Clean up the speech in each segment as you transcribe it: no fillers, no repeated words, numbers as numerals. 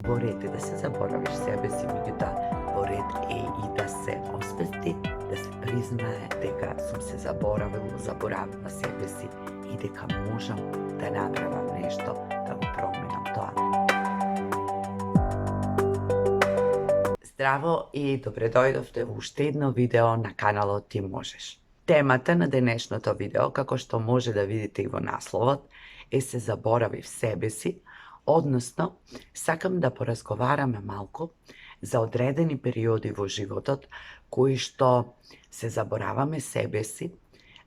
Во ред е да се заборавиш себе си, меѓутоа во ред е и да се освести, да се признае дека сум се заборавила себе си и дека можам да направам нешто да го променам тоа. Здраво и добре дојдовте во уште едно видео на каналот Ти можеш. Темата на денешното видео, како што може да видите и во насловот, е се заборавив себе си, односно сакам да поразговараме малку за одредени периоди во животот кои што се забораваме себе си,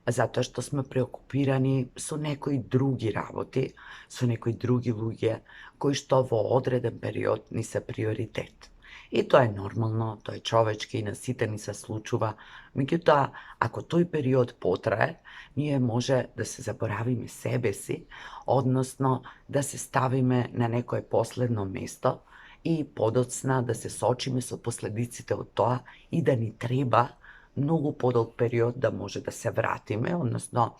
затоа што сме преокупирани со некои други работи, со некои други луѓе кои што во одреден период ни се приоритет. И тоа е нормално, тоа е човечки и на сите ни се случува, меѓутоа, ако тој период потрае, ние може да се заборавиме себе си, односно да се ставиме на некое последно место и подоцна да се соочиме со последиците од тоа и да ни треба многу подолг период да може да се вратиме, односно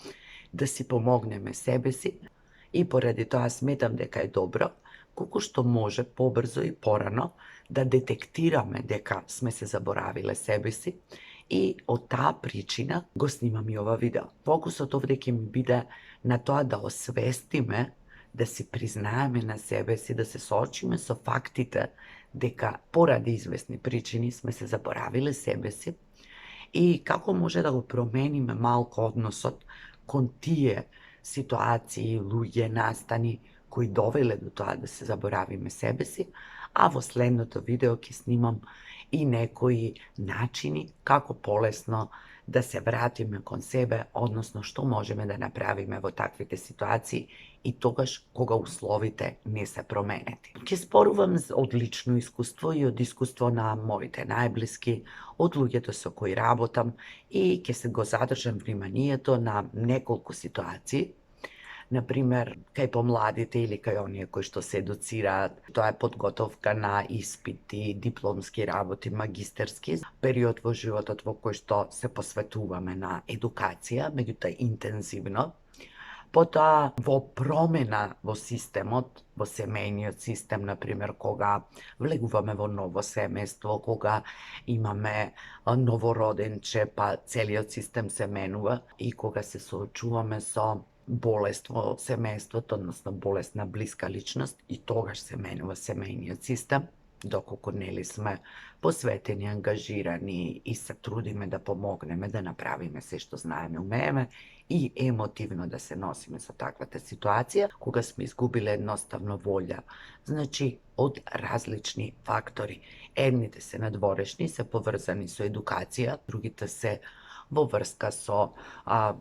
да си помогнеме себе си и поради тоа сметам дека е добро колку што може побрзо и порано да детектираме дека сме се заборавиле себе си и од таа причина го снимам и ова видео. Фокусот овде ќе ми биде на тоа да освестиме, да си признаеме на себе си, да се соочиме со фактите дека поради известни причини сме се заборавиле себе си и како може да го промениме малку односот кон тие ситуации, луѓе, настани кои довеле до тоа да се заборавиме себе си, а во следното видео ќе снимам и некои начини како полесно да се вратиме кон себе, односно што можеме да направиме во таквите ситуации и тогаш кога условите не се променети. Ќе спорувам од лично искуство и од искуство на моите најблиски, од луѓето со кои работам и ќе се го задржам вниманието на неколку ситуации. Например, кај помладите или кај оние кои што се едуцираат, тоа е подготовка на испити, дипломски работи, магистерски, период во животот во кој што се посветуваме на едукација, меѓутоа интензивно. Потоа во промена во системот, во семејниот систем, например, кога влегуваме во ново семејство, кога имаме новороденче, па целиот систем се менува и кога се соочуваме со болест во семејството, односно болест на блиска личност и тогаш се менува семејниот систем, доколку нели сме посветени, ангажирани и се трудиме да помогнеме, да направиме се што знаеме, умееме и емотивно да се носиме со таквата ситуација, кога сме изгубиле едноставно волја. Значи, од различни фактори. Едните се надворешни, се поврзани со едукација, другите се во врска со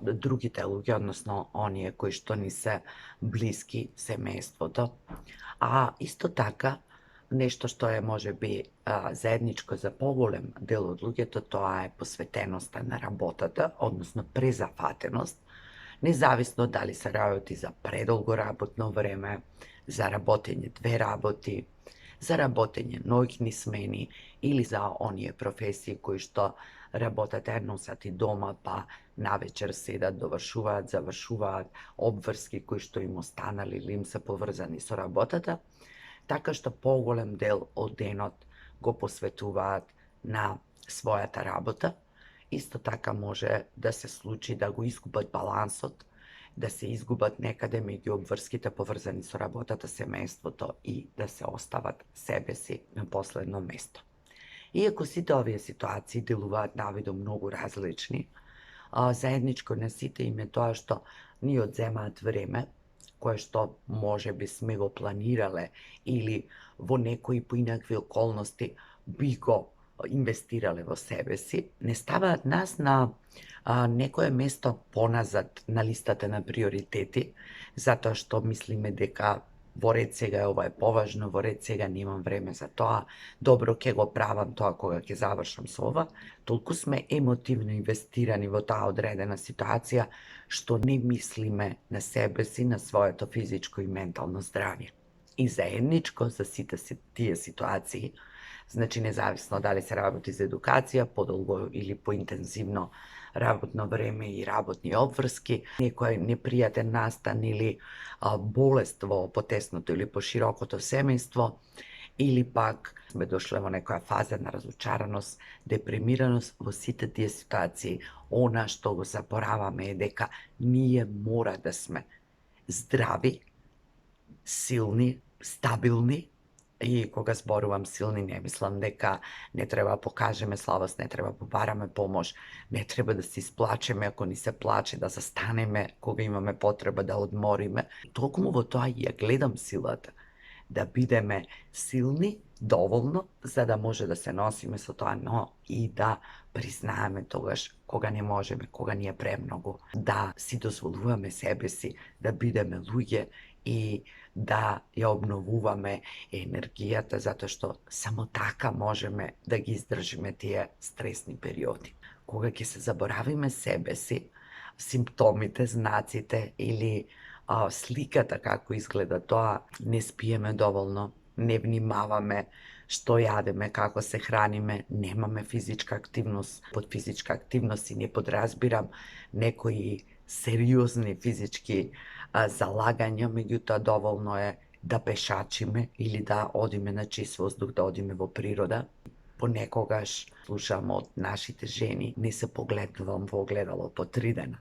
другите луѓе, односно оние кои што ни се блиски семејството. А исто така, нешто што е можеби заедничко за поголем дел од луѓето, тоа е посветеноста на работата, односно презафатеност, независно дали се работи за предолго работно време, за работење две работи, за работење ноќни смени или за оние професии кои што работат едно сати дома, па навечер седат, довршуваат, завршуваат обврски кои што им останали или им се поврзани со работата, така што поголем дел од денот го посветуваат на својата работа. Исто така може да се случи да го изгубат балансот, да се изгубат некаде меѓу обврските поврзани со работата, семејството и да се остават себе си на последно место. Иако сите овие ситуации делуваат навидом многу различни, заедничко на сите им е тоа што ни одземаат време, кое што може би сме го планирале или во некои поинакви околности би го инвестирале во себе си, не ставаат нас на некое место поназад на листата на приоритети, затоа што мислиме дека во ред сега ова е поважно, во ред сега немам време за тоа, добро ќе го правам тоа кога ќе завршам со ова, толку сме емотивно инвестирани во таа одредена ситуација што не мислиме на себе си, на своето физичко и ментално здравје. И заедничко за сите тие ситуации, значи независно дали се работи за едукација, подолго или поинтензивно работно време и работни обврски, некој непријатен настан или болест во потесното или поширокото семејство, или пак сме дошле во некоја фаза на разочараност, депримираност. Во сите тие ситуации, она што го забораваме е дека ние мора да сме здрави, силни, стабилни. И кога зборувам силни, не мислам дека не треба да покажеме слабост, не треба да побараме помош, не треба да се исплачеме ако ни се плаче, да застанеме кога имаме потреба да одмориме. Токму во тоа ја гледам силата, да бидеме силни доволно за да може да се носиме со тоа, но и да признаеме тогаш кога не можеме, кога ни е премногу, да си дозволуваме себе си да бидеме луѓе и да ја обновуваме енергијата, затоа што само така можеме да ги издржиме тие стресни периоди. Кога ќе се заборавиме себе си, симптомите, знаците или сликата како изгледа тоа, не спиеме доволно, не внимаваме што јадеме, како се храниме, немаме физичка активност. Под физичка активност и не подразбирам некои сериозни физички залагања, меѓутоа доволно е да пешачиме или да одиме на чист воздух, да одиме во природа. Понекогаш слушам од нашите жени, не се погледнувам во огледало по 3 дена.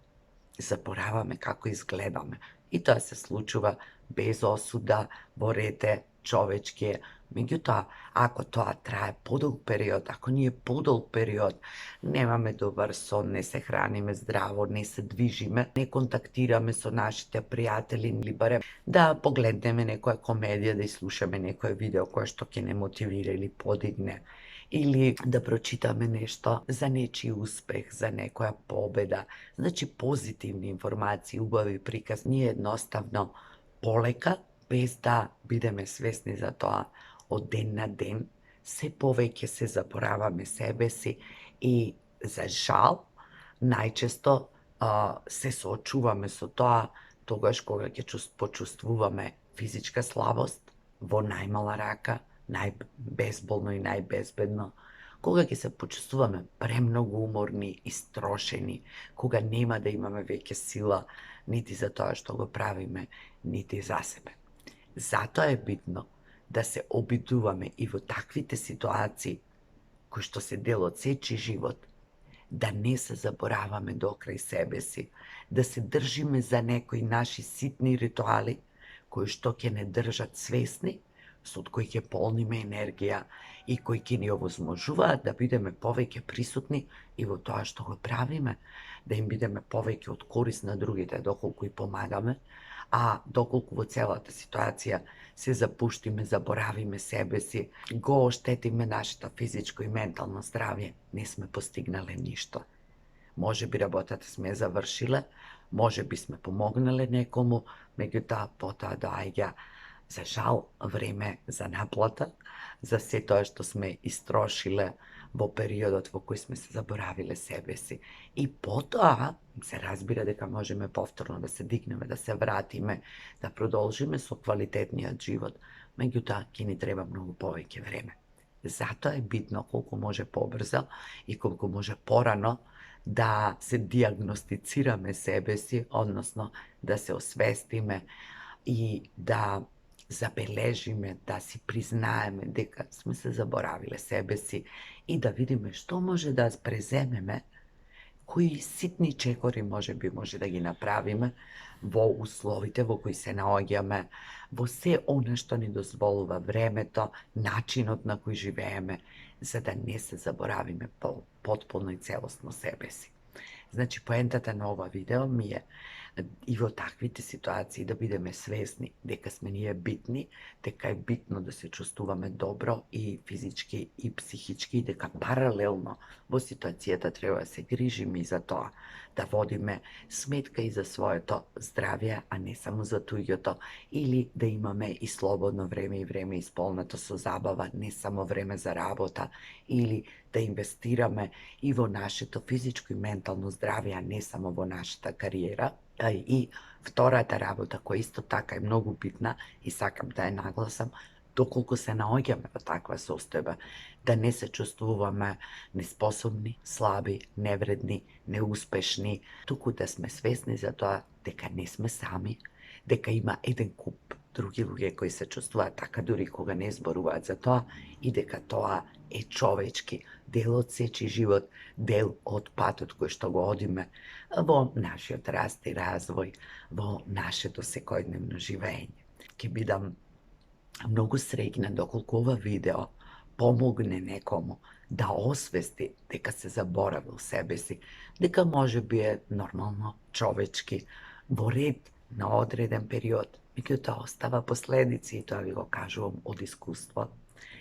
Забораваме како изгледаме. И тоа се случува без осуда, во рете човечки. Меѓутоа, ако тоа трае подолг период, ако ние подолг период немаме добар сон, не се храниме здраво, не се движиме, не контактираме со нашите пријатели или барем да погледнеме некоја комедија, да изслушаме некое видео кое што ќе не мотивира или подигне, или да прочитаме нешто за нечи успех, за некоја победа, значи позитивни информации, убави приказ, ние едноставно полека, без да бидеме свесни за тоа, од ден на ден, се повеќе се забораваме себе си и, за жал, најчесто се соочуваме со тоа тогаш кога ќе почувствуваме физичка слабост во најмала рака, најбезболно и најбезбедно, кога ќе се почувствуваме премногу уморни, истрошени, кога нема да имаме веќе сила нити за тоа што го правиме, нити за себе. Затоа е битно да се обидуваме и во таквите ситуации, кои што се дел од сечи живот, да не се забораваме докрај себе си, да се држиме за некои наши ситни ритуали, кои што ќе не држат свесни, со кои ќе полниме енергија и кои ќе ни овозможуваат да бидеме повеќе присутни и во тоа што го правиме, да им бидеме повеќе од корист на другите доколку и помагаме, а доколку во целата ситуација се запуштиме, заборавиме себе си, го оштетиме нашето физичко и ментално здравје, не сме постигнале ништо. Може би работата сме завршиле, може би сме помогнале некому, меѓутоа потоа доаѓа, за жал, време за наплата, за се тоа што сме истрошиле во периодот во кој сме се заборавиле себе си. И потоа се разбира дека можеме повторно да се дигнеме, да се вратиме, да продолжиме со квалитетниот живот, меѓутоа ќе ни треба многу повеќе време. Затоа е битно колку може побрзо и колку може порано да се диагностицираме себе си, односно да се освестиме и да забележиме, да си признаеме дека сме се заборавиле себе си и да видиме што може да преземеме, кои ситни чекори може да ги направиме во условите во кои се наоѓаме, во се она што ни дозволува времето, начинот на кој живееме, за да не се заборавиме потполно и целосно себе си. Значи, поентата на ова видео ми е и во таквите ситуации да бидеме свесни дека сме ние битни, дека е битно да се чувствуваме добро и физички и психички, и дека паралелно во ситуацијата треба да се грижиме и за тоа, да водиме сметка и за своето здравје, а не само за туѓото, или да имаме и слободно време и време исполнето со забава, не само време за работа, или да инвестираме и во нашето физичко и ментално здравје, а не само во нашата кариера. И втората работа, која исто така е многу битна и сакам да ја нагласам, доколку се наоѓаме во таква состојба, да не се чувствуваме неспособни, слаби, невредни, неуспешни, туку да сме свесни за тоа дека не сме сами, дека има еден куп други луѓе кои се чувствуваат така дури кога не зборуваат за тоа и дека тоа е човечки дел од сечи живот, дел од патот кој што го одиме во нашиот раст и развој, во нашето секојдневно живење. Ќе бидам многу среќна доколку ова видео помогне некому да освести дека се заборавил себе си, дека може би е нормално човечки во ред на одреден период, меѓутоа остава последици и тоа ви го кажувам од искуство.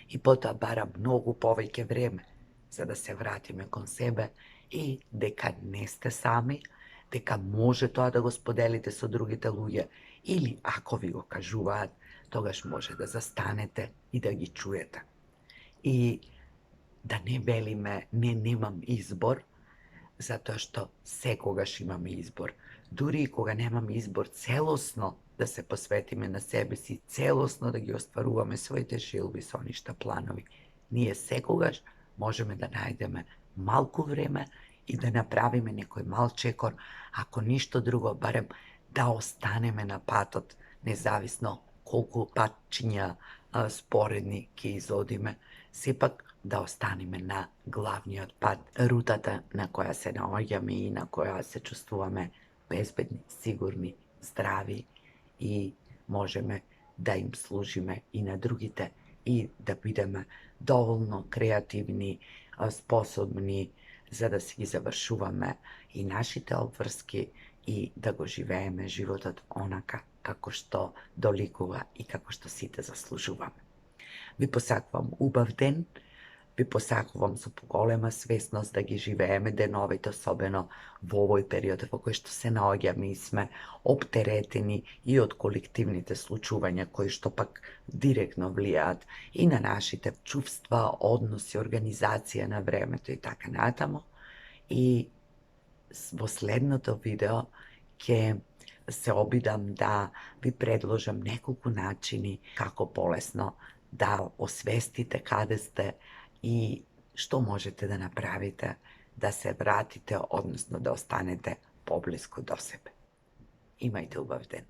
И потоа бара многу повеќе време за да се вратиме кон себе и дека не сте сами, дека може тоа да го споделите со другите луѓе или ако ви го кажуваат, тогаш може да застанете и да ги чуете. И да не велиме не, немам избор, затоа што секогаш имаме избор. Дури и кога немаме избор целосно да се посветиме на себе си, целосно да ги остваруваме своите желби, соништа, планови, ние секогаш можеме да најдеме малку време и да направиме некој мал чекор, ако ништо друго, барем да останеме на патот, независно колку патчиња споредни ќе изодиме, сепак да останеме на главниот пат, рутата на која се наоѓаме и на која се чувствуваме безбедни, сигурни, здрави и можеме да им служиме и на другите и да бидеме доволно креативни, способни за да си ги завршуваме и нашите обврски и да го живееме животот онака како што доликува и како што сите заслужуваме. Ви посакувам убав ден, ви посакувам со поголема свесност да ги живееме деновите, особено во овој период во кој што се наоѓаме и сме оптеретени и од колективните случувања кои што пак директно влијаат и на нашите чувства, односи, организација на времето и така натаму. И во следното видео ќе се обидам да ви предложам неколку начини како полесно да освестите каде сте и што можете да направите да се вратите, односно да останете поблиску до себе. Имајте убав ден.